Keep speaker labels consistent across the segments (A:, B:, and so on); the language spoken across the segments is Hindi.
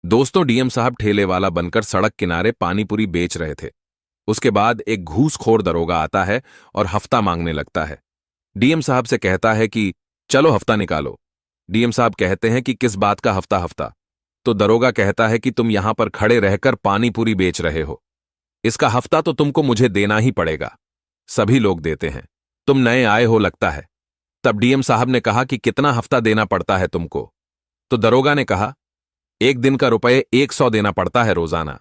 A: दोस्तों, डीएम साहब ठेले वाला बनकर सड़क किनारे पानी पूरी बेच रहे थे। उसके बाद एक घूसखोर दरोगा आता है और हफ्ता मांगने लगता है। डीएम साहब से कहता है कि चलो हफ्ता निकालो। डीएम साहब कहते हैं कि किस बात का हफ्ता हफ्ता। तो दरोगा कहता है कि तुम यहां पर खड़े रहकर पानी पूरी बेच रहे हो, इसका हफ्ता तो तुमको मुझे देना ही पड़ेगा। सभी लोग देते हैं। तुम नए आए हो लगता है। तब डीएम साहब ने कहा कि कितना हफ्ता देना पड़ता है तुमको? तो दरोगा ने कहा, एक दिन का रुपये 100 देना पड़ता है रोजाना।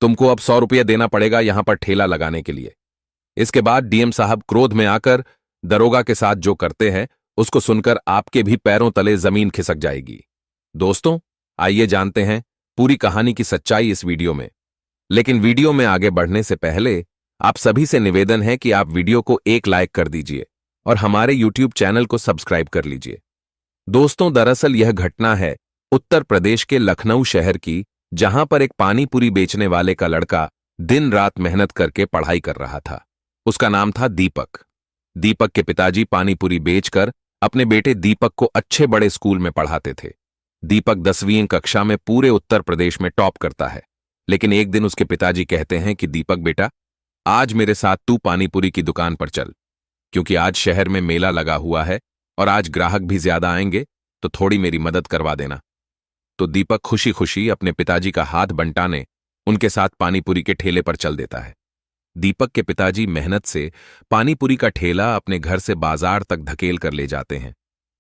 A: तुमको अब 100 रुपये देना पड़ेगा यहां पर ठेला लगाने के लिए। इसके बाद डीएम साहब क्रोध में आकर दरोगा के साथ जो करते हैं उसको सुनकर आपके भी पैरों तले जमीन खिसक जाएगी। दोस्तों, आइए जानते हैं पूरी कहानी की सच्चाई इस वीडियो में। लेकिन वीडियो में आगे बढ़ने से पहले आप सभी से निवेदन है कि आप वीडियो को एक लाइक कर दीजिए और हमारे यूट्यूब चैनल को सब्सक्राइब कर लीजिए। दोस्तों, दरअसल यह घटना है उत्तर प्रदेश के लखनऊ शहर की, जहां पर एक पानी पूरी बेचने वाले का लड़का दिन रात मेहनत करके पढ़ाई कर रहा था। उसका नाम था दीपक। दीपक के पिताजी पानी पूरी बेचकर अपने बेटे दीपक को अच्छे बड़े स्कूल में पढ़ाते थे। दीपक 10वीं कक्षा में पूरे उत्तर प्रदेश में टॉप करता है। लेकिन एक दिन उसके पिताजी कहते हैं कि दीपक बेटा, आज मेरे साथ तू पानीपुरी की दुकान पर चल, क्योंकि आज शहर में मेला लगा हुआ है और आज ग्राहक भी ज्यादा आएंगे, तो थोड़ी मेरी मदद करवा देना। तो दीपक खुशी खुशी अपने पिताजी का हाथ बंटाने उनके साथ पानीपुरी के ठेले पर चल देता है। दीपक के पिताजी मेहनत से पानीपुरी का ठेला अपने घर से बाजार तक धकेल कर ले जाते हैं।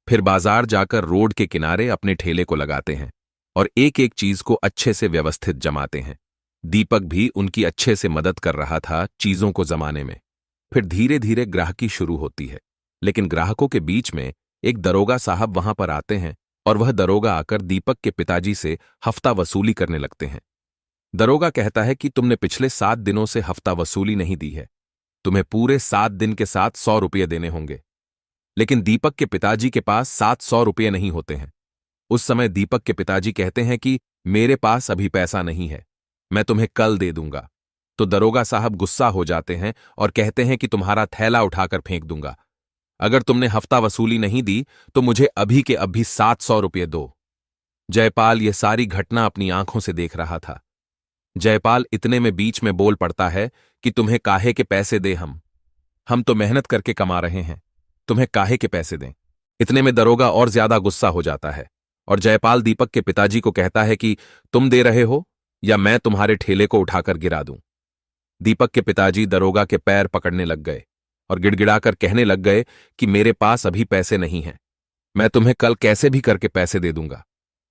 A: फिर बाजार जाकर रोड के किनारे अपने ठेले को लगाते हैं और एक एक चीज को अच्छे से व्यवस्थित जमाते हैं। दीपक भी उनकी अच्छे से मदद कर रहा था चीजों को जमाने में। फिर धीरे धीरे ग्राहकी शुरू होती है। लेकिन ग्राहकों के बीच में एक दरोगा साहब वहां पर आते हैं और वह दरोगा आकर दीपक के पिताजी से हफ्ता वसूली करने लगते हैं। दरोगा कहता है कि तुमने पिछले 7 दिनों से हफ्ता वसूली नहीं दी है, तुम्हें पूरे 7 दिन के साथ 100 रुपये देने होंगे। लेकिन दीपक के पिताजी के पास 700 रुपये नहीं होते हैं। उस समय दीपक के पिताजी कहते हैं कि मेरे पास अभी पैसा नहीं है, मैं तुम्हें कल दे दूंगा। तो दरोगा साहब गुस्सा हो जाते हैं और कहते हैं कि तुम्हारा थैला उठाकर फेंक दूंगा। अगर तुमने हफ्ता वसूली नहीं दी तो मुझे अभी के अभी 700 रुपये दो। जयपाल यह सारी घटना अपनी आंखों से देख रहा था। जयपाल इतने में बीच में बोल पड़ता है कि तुम्हें काहे के पैसे दे, हम तो मेहनत करके कमा रहे हैं, तुम्हें काहे के पैसे दें। इतने में दरोगा और ज्यादा गुस्सा हो जाता है और जयपाल दीपक के पिताजी को कहता है कि तुम दे रहे हो या मैं तुम्हारे ठेले को उठाकर गिरा दूं। दीपक के पिताजी दरोगा के पैर पकड़ने लग गए और गिड़गिड़ाकर कहने लग गए कि मेरे पास अभी पैसे नहीं हैं, मैं तुम्हें कल कैसे भी करके पैसे दे दूंगा।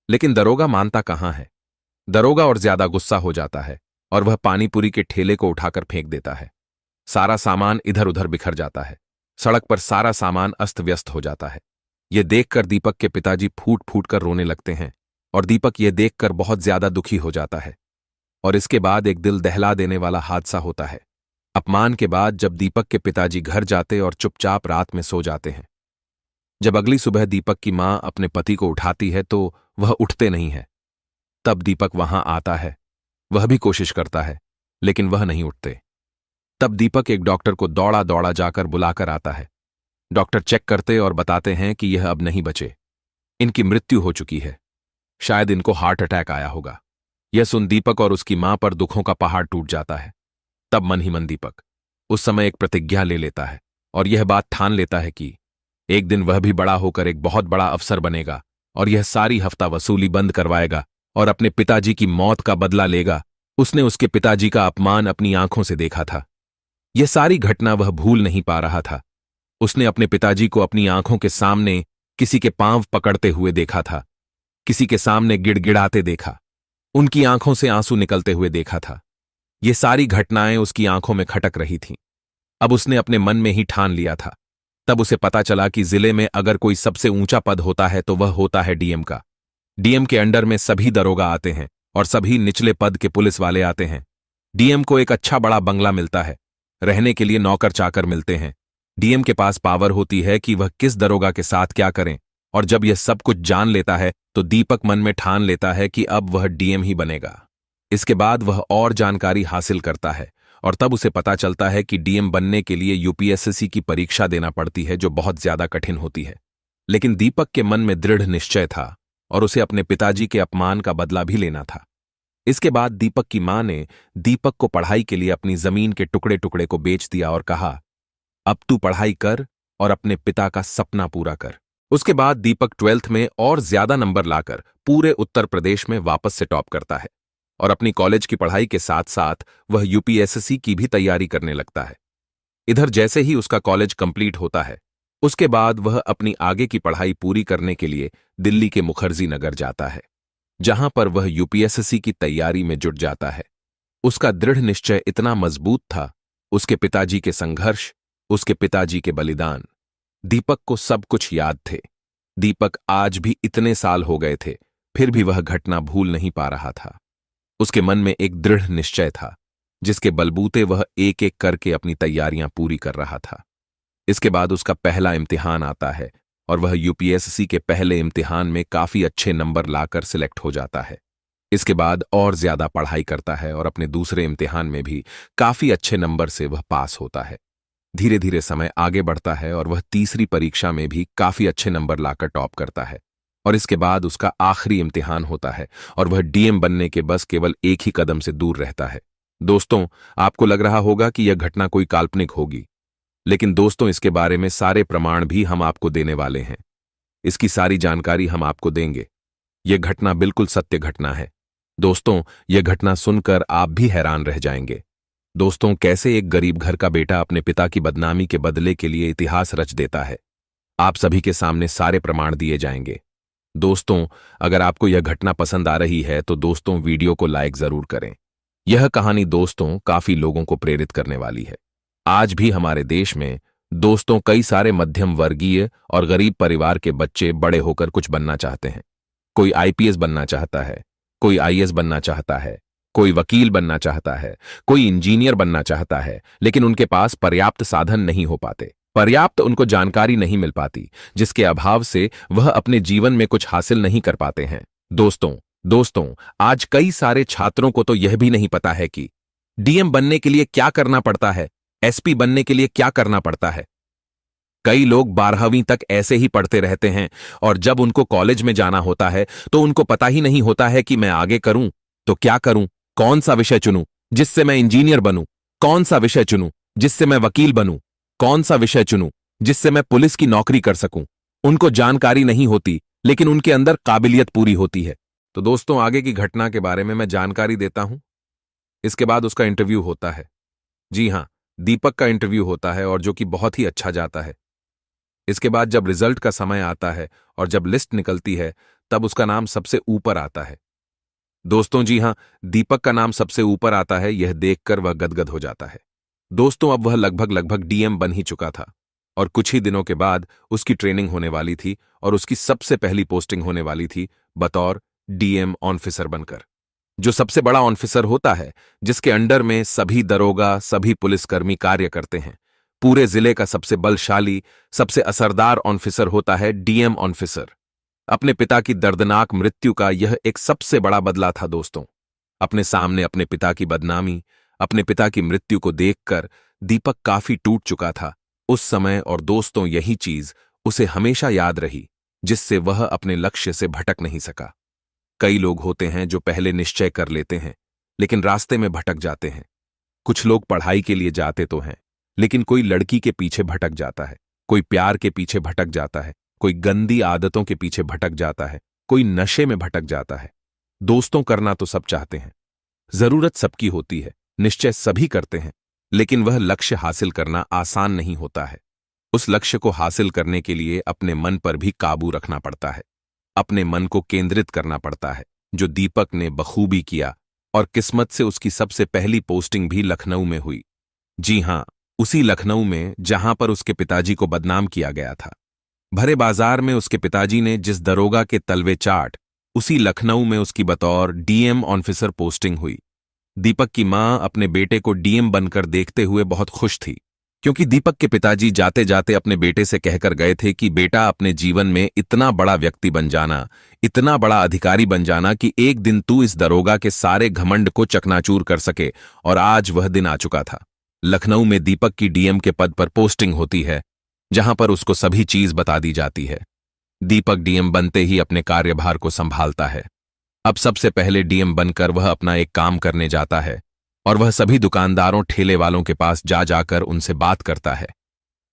A: लेकिन दरोगा मानता कहां है। दरोगा और ज्यादा गुस्सा हो जाता है और वह पानीपुरी के ठेले को उठाकर फेंक देता है। सारा सामान इधर उधर बिखर जाता है। सड़क पर सारा सामान अस्त व्यस्त हो जाता है। यह देखकर दीपक के पिताजी फूट फूट कर रोने लगते हैं और दीपक यह देखकर बहुत ज्यादा दुखी हो जाता है। और इसके बाद एक दिल दहला देने वाला हादसा होता है। अपमान के बाद जब दीपक के पिताजी घर जाते और चुपचाप रात में सो जाते हैं। जब अगली सुबह दीपक की मां अपने पति को उठाती है तो वह उठते नहीं है। तब दीपक वहां आता है। वह भी कोशिश करता है लेकिन वह नहीं उठते। तब दीपक एक डॉक्टर को दौड़ा दौड़ा जाकर बुलाकर आता है। डॉक्टर चेक करते और बताते हैं कि यह अब नहीं बचे, इनकी मृत्यु हो चुकी है, शायद इनको हार्ट अटैक आया होगा। यह सुन दीपक और उसकी मां पर दुखों का पहाड़ टूट जाता है। तब मन ही मन दीपक उस समय एक प्रतिज्ञा ले लेता है और यह बात ठान लेता है कि एक दिन वह भी बड़ा होकर एक बहुत बड़ा अफसर बनेगा और यह सारी हफ्ता वसूली बंद करवाएगा और अपने पिताजी की मौत का बदला लेगा। उसने उसके पिताजी का अपमान अपनी आंखों से देखा था। यह सारी घटना वह भूल नहीं पा रहा था। उसने अपने पिताजी को अपनी आंखों के सामने किसी के पांव पकड़ते हुए देखा था, किसी के सामने गिड़गिड़ाते देखा, उनकी आंखों से आंसू निकलते हुए देखा था। ये सारी घटनाएं उसकी आंखों में खटक रही थीं। अब उसने अपने मन में ही ठान लिया था। तब उसे पता चला कि जिले में अगर कोई सबसे ऊंचा पद होता है तो वह होता है डीएम का। डीएम के अंडर में सभी दरोगा आते हैं और सभी निचले पद के पुलिस वाले आते हैं। डीएम को एक अच्छा बड़ा बंगला मिलता है, रहने के लिए नौकर चाकर मिलते हैं। डीएम के पास पावर होती है कि वह किस दरोगा के साथ क्या करें। और जब यह सब कुछ जान लेता है तो दीपक मन में ठान लेता है कि अब वह डीएम ही बनेगा। इसके बाद वह और जानकारी हासिल करता है और तब उसे पता चलता है कि डीएम बनने के लिए यूपीएससी की परीक्षा देना पड़ती है, जो बहुत ज्यादा कठिन होती है। लेकिन दीपक के मन में दृढ़ निश्चय था और उसे अपने पिताजी के अपमान का बदला भी लेना था। इसके बाद दीपक की मां ने दीपक को पढ़ाई के लिए अपनी जमीन के टुकड़े टुकड़े को बेच दिया और कहा, अब तू पढ़ाई कर और अपने पिता का सपना पूरा कर। उसके बाद दीपक 12th में और ज्यादा नंबर लाकर पूरे उत्तर प्रदेश में वापस से टॉप करता है और अपनी कॉलेज की पढ़ाई के साथ साथ वह यूपीएससी की भी तैयारी करने लगता है। इधर जैसे ही उसका कॉलेज कंप्लीट होता है, उसके बाद वह अपनी आगे की पढ़ाई पूरी करने के लिए दिल्ली के मुखर्जी नगर जाता है, जहां पर वह यूपीएससी की तैयारी में जुट जाता है। उसका दृढ़ निश्चय इतना मजबूत था, उसके पिताजी के संघर्ष, उसके पिताजी के बलिदान, दीपक को सब कुछ याद थे। दीपक आज भी इतने साल हो गए थे, फिर भी वह घटना भूल नहीं पा रहा था। उसके मन में एक दृढ़ निश्चय था, जिसके बलबूते वह एक एक करके अपनी तैयारियां पूरी कर रहा था। इसके बाद उसका पहला इम्तिहान आता है और वह यूपीएससी के पहले इम्तिहान में काफी अच्छे नंबर लाकर सिलेक्ट हो जाता है। इसके बाद और ज्यादा पढ़ाई करता है और अपने दूसरे इम्तिहान में भी काफी अच्छे नंबर से वह पास होता है। धीरे धीरे समय आगे बढ़ता है और वह तीसरी परीक्षा में भी काफी अच्छे नंबर लाकर टॉप करता है। और इसके बाद उसका आखिरी इम्तिहान होता है और वह डीएम बनने के बस केवल एक ही कदम से दूर रहता है। दोस्तों, आपको लग रहा होगा कि यह घटना कोई काल्पनिक होगी, लेकिन दोस्तों, इसके बारे में सारे प्रमाण भी हम आपको देने वाले हैं। इसकी सारी जानकारी हम आपको देंगे। यह घटना बिल्कुल सत्य घटना है। दोस्तों, यह घटना सुनकर आप भी हैरान रह जाएंगे। दोस्तों, कैसे एक गरीब घर का बेटा अपने पिता की बदनामी के बदले के लिए इतिहास रच देता है। आप सभी के सामने सारे प्रमाण दिए जाएंगे। दोस्तों, अगर आपको यह घटना पसंद आ रही है तो दोस्तों वीडियो को लाइक जरूर करें। यह कहानी दोस्तों काफी लोगों को प्रेरित करने वाली है। आज भी हमारे देश में दोस्तों कई सारे मध्यम वर्गीय और गरीब परिवार के बच्चे बड़े होकर कुछ बनना चाहते हैं। कोई आईपीएस बनना चाहता है, कोई आईएएस बनना चाहता है, कोई वकील बनना चाहता है, कोई इंजीनियर बनना चाहता है, लेकिन उनके पास पर्याप्त साधन नहीं हो पाते, पर्याप्त उनको जानकारी नहीं मिल पाती, जिसके अभाव से वह अपने जीवन में कुछ हासिल नहीं कर पाते हैं। दोस्तों, आज कई सारे छात्रों को तो यह भी नहीं पता है कि डीएम बनने के लिए क्या करना पड़ता है, एसपी बनने के लिए क्या करना पड़ता है। कई लोग 12वीं तक ऐसे ही पढ़ते रहते हैं और जब उनको कॉलेज में जाना होता है तो उनको पता ही नहीं होता है कि मैं आगे करूं तो क्या करूं, कौन सा विषय चुनूं जिससे मैं इंजीनियर बनूं, कौन सा विषय चुनूं जिससे मैं वकील बनूं, कौन सा विषय चुनूं जिससे मैं पुलिस की नौकरी कर सकूं। उनको जानकारी नहीं होती, लेकिन उनके अंदर काबिलियत पूरी होती है। तो दोस्तों, आगे की घटना के बारे में मैं जानकारी देता हूं। इसके बाद उसका इंटरव्यू होता है। जी हां, दीपक का इंटरव्यू होता है और जो कि बहुत ही अच्छा जाता है। इसके बाद जब रिजल्ट का समय आता है और जब लिस्ट निकलती है, तब उसका नाम सबसे ऊपर आता है। दोस्तों, जी हां, दीपक का नाम सबसे ऊपर आता है। यह देखकर वह गदगद हो जाता है। दोस्तों, अब वह लगभग डीएम बन ही चुका था और कुछ ही दिनों के बाद उसकी ट्रेनिंग होने वाली थी और उसकी सबसे पहली पोस्टिंग होने वाली थी बतौर डीएम ऑफिसर बनकर, जो सबसे बड़ा ऑफिसर होता है, जिसके अंडर में सभी दरोगा, सभी पुलिसकर्मी कार्य करते हैं। पूरे जिले का सबसे बलशाली, सबसे असरदार ऑफिसर होता है डीएम ऑफिसर। अपने पिता की दर्दनाक मृत्यु का यह एक सबसे बड़ा बदला था। दोस्तों, अपने सामने अपने पिता की बदनामी, अपने पिता की मृत्यु को देखकर दीपक काफी टूट चुका था उस समय। और दोस्तों, यही चीज उसे हमेशा याद रही, जिससे वह अपने लक्ष्य से भटक नहीं सका। कई लोग होते हैं जो पहले निश्चय कर लेते हैं, लेकिन रास्ते में भटक जाते हैं। कुछ लोग पढ़ाई के लिए जाते तो हैं, लेकिन कोई लड़की के पीछे भटक जाता है, कोई प्यार के पीछे भटक जाता है, कोई गंदी आदतों के पीछे भटक जाता है, कोई नशे में भटक जाता है। दोस्तों, करना तो सब चाहते हैं, जरूरत सबकी होती है, निश्चय सभी करते हैं, लेकिन वह लक्ष्य हासिल करना आसान नहीं होता है। उस लक्ष्य को हासिल करने के लिए अपने मन पर भी काबू रखना पड़ता है, अपने मन को केंद्रित करना पड़ता है, जो दीपक ने बखूबी किया। और किस्मत से उसकी सबसे पहली पोस्टिंग भी लखनऊ में हुई। जी हां, उसी लखनऊ में जहां पर उसके पिताजी को बदनाम किया गया था। भरे बाजार में उसके पिताजी ने जिस दरोगा के तलवे चाट, उसी लखनऊ में उसकी बतौर डीएम ऑफिसर पोस्टिंग हुई। दीपक की मां अपने बेटे को डीएम बनकर देखते हुए बहुत खुश थी, क्योंकि दीपक के पिताजी जाते जाते अपने बेटे से कहकर गए थे कि बेटा, अपने जीवन में इतना बड़ा व्यक्ति बन जाना, इतना बड़ा अधिकारी बन जाना कि एक दिन तू इस दरोगा के सारे घमंड को चकनाचूर कर सके। और आज वह दिन आ चुका था। लखनऊ में दीपक की डीएम के पद पर पोस्टिंग होती है, जहां पर उसको सभी चीज बता दी जाती है। दीपक डीएम बनते ही अपने कार्यभार को संभालता है। अब सबसे पहले डीएम बनकर वह अपना एक काम करने जाता है और वह सभी दुकानदारों ठेले वालों के पास जा जाकर उनसे बात करता है।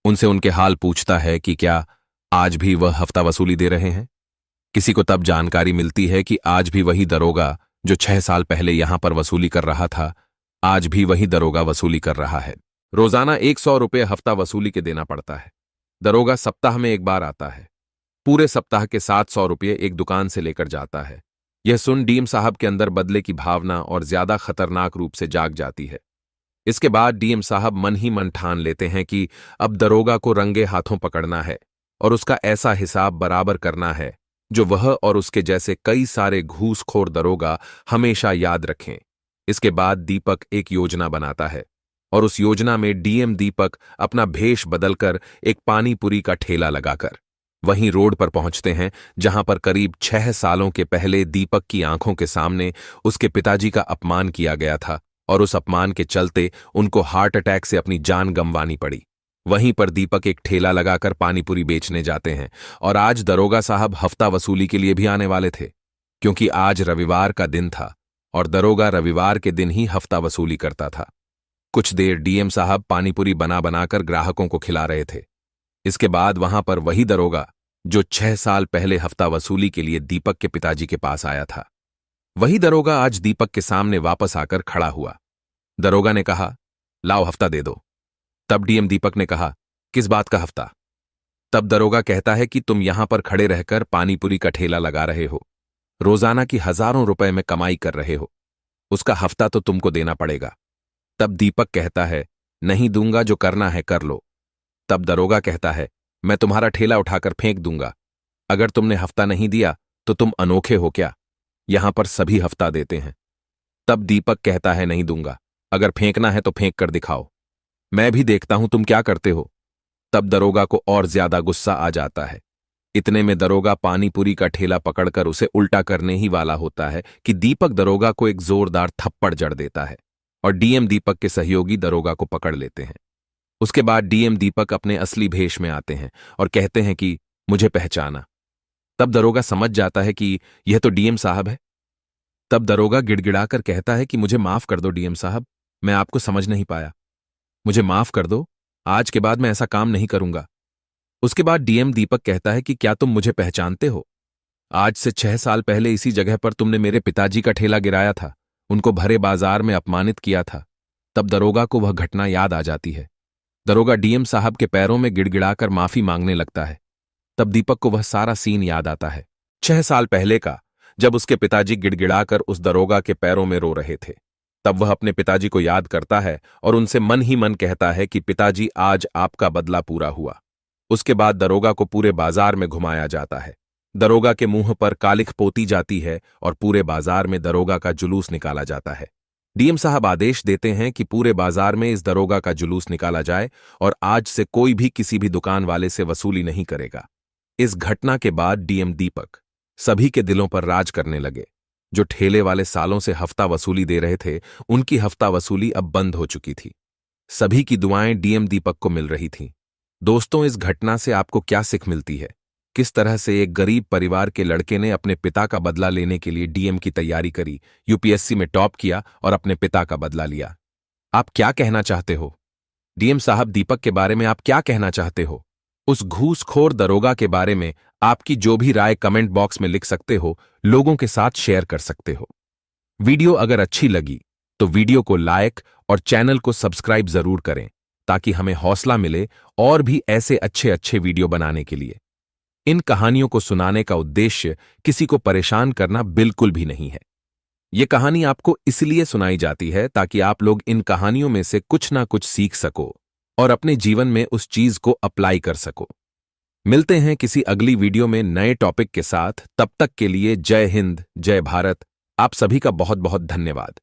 A: उनसे उनके हाल पूछता है कि क्या आज भी वह हफ्ता वसूली दे रहे हैं। किसी को तब जानकारी मिलती है कि आज भी वही दरोगा जो 6 साल पहले यहां पर वसूली कर रहा था, आज भी वही दरोगा वसूली कर रहा है। रोजाना 100 रुपये हफ्ता वसूली के देना पड़ता है। दरोगा सप्ताह में एक बार आता है। पूरे सप्ताह के 700 रुपये एक दुकान से लेकर जाता है। यह सुन डीएम साहब के अंदर बदले की भावना और ज्यादा खतरनाक रूप से जाग जाती है। इसके बाद डीएम साहब मन ही मन ठान लेते हैं कि अब दरोगा को रंगे हाथों पकड़ना है और उसका ऐसा हिसाब बराबर करना है जो वह और उसके जैसे कई सारे घूसखोर दरोगा हमेशा याद रखें। इसके बाद दीपक एक योजना बनाता है और उस योजना में डीएम दीपक अपना भेष बदलकर एक पानी पूरी का ठेला लगाकर वहीं रोड पर पहुंचते हैं जहां पर करीब 6 सालों के पहले दीपक की आंखों के सामने उसके पिताजी का अपमान किया गया था और उस अपमान के चलते उनको हार्ट अटैक से अपनी जान गंवानी पड़ी। वहीं पर दीपक एक ठेला लगाकर पानीपुरी बेचने जाते हैं और आज दरोगा साहब हफ्ता वसूली के लिए भी आने वाले थे, क्योंकि आज रविवार का दिन था और दरोगा रविवार के दिन ही हफ्ता वसूली करता था। कुछ देर डीएम साहब पानीपुरी बना बनाकर ग्राहकों को खिला रहे थे। इसके बाद वहां पर वही दरोगा जो 6 साल पहले हफ्ता वसूली के लिए दीपक के पिताजी के पास आया था, वही दरोगा आज दीपक के सामने वापस आकर खड़ा हुआ। दरोगा ने कहा, लाओ हफ्ता दे दो। तब डीएम दीपक ने कहा, किस बात का हफ्ता? तब दरोगा कहता है कि तुम यहां पर खड़े रहकर पानीपुरी का ठेला लगा रहे हो, रोजाना की हजारों रुपए में कमाई कर रहे हो, उसका हफ्ता तो तुमको देना पड़ेगा। तब दीपक कहता है, नहीं दूंगा, जो करना है कर लो। तब दरोगा कहता है, मैं तुम्हारा ठेला उठाकर फेंक दूंगा। अगर तुमने हफ्ता नहीं दिया तो तुम अनोखे हो क्या? यहां पर सभी हफ्ता देते हैं। तब दीपक कहता है, नहीं दूंगा, अगर फेंकना है तो फेंक कर दिखाओ, मैं भी देखता हूं तुम क्या करते हो। तब दरोगा को और ज्यादा गुस्सा आ जाता है। इतने में दरोगा पानीपुरी का ठेला पकड़कर उसे उल्टा करने ही वाला होता है कि दीपक दरोगा को एक जोरदार थप्पड़ जड़ देता है और डीएम दीपक के सहयोगी दरोगा को पकड़ लेते हैं। उसके बाद डीएम दीपक अपने असली भेष में आते हैं और कहते हैं कि मुझे पहचाना। तब दरोगा समझ जाता है कि यह तो डीएम साहब है। तब दरोगा गिड़गिड़ाकर कहता है कि मुझे माफ कर दो डीएम साहब, मैं आपको समझ नहीं पाया, मुझे माफ कर दो, आज के बाद मैं ऐसा काम नहीं करूंगा। उसके बाद डीएम दीपक कहता है कि क्या तुम मुझे पहचानते हो? आज से 6 साल पहले इसी जगह पर तुमने मेरे पिताजी का ठेला गिराया था, उनको भरे बाजार में अपमानित किया था। तब दरोगा को वह घटना याद आ जाती है। दरोगा डीएम साहब के पैरों में गिड़गिड़ाकर माफी मांगने लगता है। तब दीपक को वह सारा सीन याद आता है, 6 साल पहले का, जब उसके पिताजी गिड़गिड़ाकर उस दरोगा के पैरों में रो रहे थे। तब वह अपने पिताजी को याद करता है और उनसे मन ही मन कहता है कि पिताजी, आज आपका बदला पूरा हुआ। उसके बाद दरोगा को पूरे बाजार में घुमाया जाता है। दरोगा के मुंह पर कालिख पोती जाती है और पूरे बाजार में दरोगा का जुलूस निकाला जाता है। डीएम साहब आदेश देते हैं कि पूरे बाजार में इस दरोगा का जुलूस निकाला जाए और आज से कोई भी किसी भी दुकान वाले से वसूली नहीं करेगा। इस घटना के बाद डीएम दीपक सभी के दिलों पर राज करने लगे। जो ठेले वाले सालों से हफ्ता वसूली दे रहे थे, उनकी हफ्ता वसूली अब बंद हो चुकी थी। सभी की दुआएं डीएम दीपक को मिल रही थीं। दोस्तों, इस घटना से आपको क्या सीख मिलती है? किस तरह से एक गरीब परिवार के लड़के ने अपने पिता का बदला लेने के लिए डीएम की तैयारी करी, यूपीएससी में टॉप किया और अपने पिता का बदला लिया। आप क्या कहना चाहते हो? डीएम साहब दीपक के बारे में आप क्या कहना चाहते हो? उस घूसखोर दरोगा के बारे में आपकी जो भी राय कमेंट बॉक्स में लिख सकते हो, लोगों के साथ शेयर कर सकते हो। वीडियो अगर अच्छी लगी तो वीडियो को लाइक और चैनल को सब्सक्राइब जरूर करें, ताकि हमें हौसला मिले और भी ऐसे अच्छे अच्छे वीडियो बनाने के लिए। इन कहानियों को सुनाने का उद्देश्य किसी को परेशान करना बिल्कुल भी नहीं है। ये कहानी आपको इसलिए सुनाई जाती है ताकि आप लोग इन कहानियों में से कुछ ना कुछ सीख सको और अपने जीवन में उस चीज को अप्लाई कर सको। मिलते हैं किसी अगली वीडियो में नए टॉपिक के साथ। तब तक के लिए जय हिंद, जय भारत। आप सभी का बहुत बहुत धन्यवाद।